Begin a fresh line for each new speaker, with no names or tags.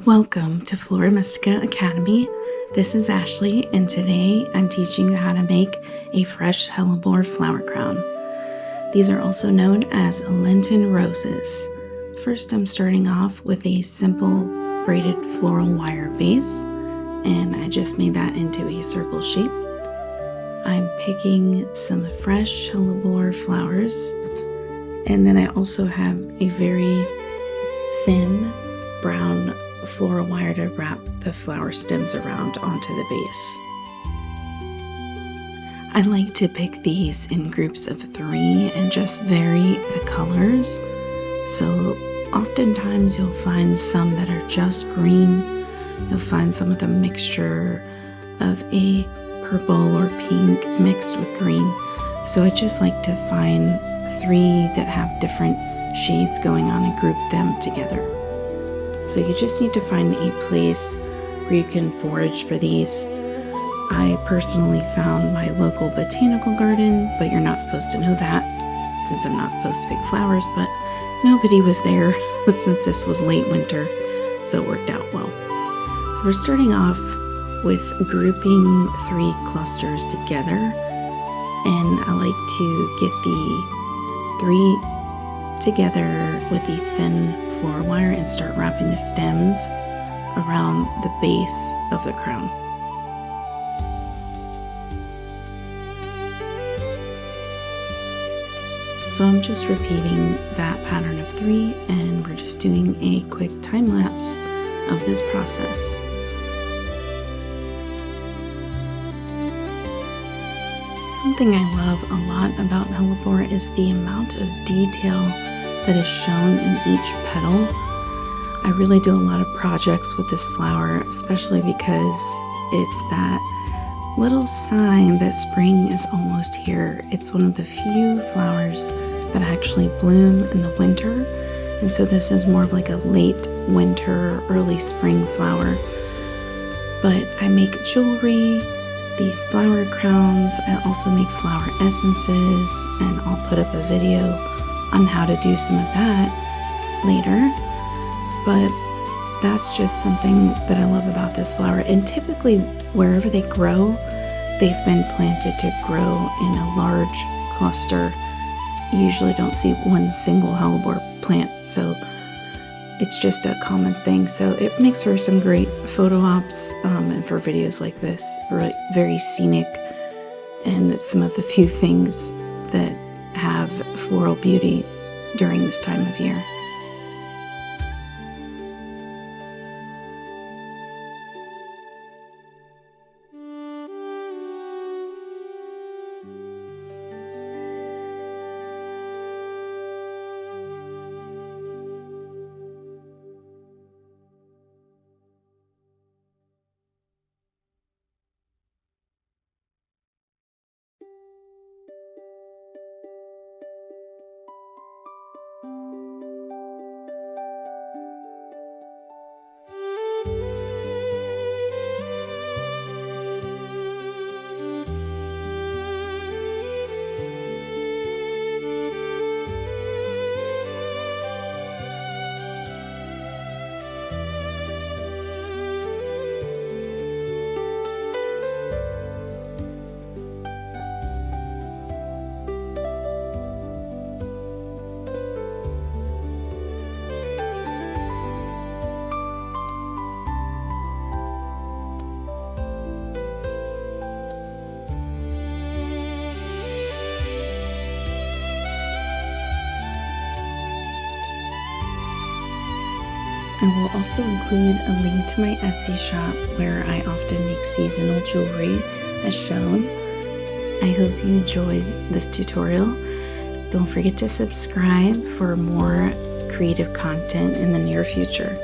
Welcome to Flora Mystica Academy. This is Ashley, and today I'm teaching you how to make a fresh Hellebore flower crown. These are also known as Lenten roses. First, I'm starting off with a simple braided floral wire base, and I just made that into a circle shape. I'm picking some fresh Hellebore flowers, and then I also have a very thin brown floral wire to wrap the flower stems around onto the base. I like to pick these in groups of 3 and just vary the colors. So oftentimes you'll find some that are just green. You'll find some with a mixture of a purple or pink mixed with green. So I just like to find 3 that have different shades going on and group them together. So you just need to find a place where you can forage for these. I personally found my local botanical garden, but you're not supposed to know that since I'm not supposed to pick flowers, but nobody was there since this was late winter, so it worked out well. So we're starting off with grouping 3 clusters together, and I like to get the 3 together with the thin floral wire and start wrapping the stems around the base of the crown. So I'm just repeating that pattern of 3, and we're just doing a quick time lapse of this process. Something I love a lot about Hellebore is the amount of detail that is shown in each petal. I really do a lot of projects with this flower, especially because it's that little sign that spring is almost here. It's one of the few flowers that actually bloom in the winter, and so this is more of like a late winter, early spring flower. But I make jewelry, these flower crowns. I also make flower essences, and I'll put up a video on how to do some of that later. But that's just something that I love about this flower. And typically wherever they grow, they've been planted to grow in a large cluster. You usually don't see one single Hellebore plant, so it's just a common thing. So it makes for some great photo ops and for videos like this. Really very scenic, and it's some of the few things that have floral beauty during this time of year. I will also include a link to my Etsy shop where I often make seasonal jewelry as shown. I hope you enjoyed this tutorial. Don't forget to subscribe for more creative content in the near future.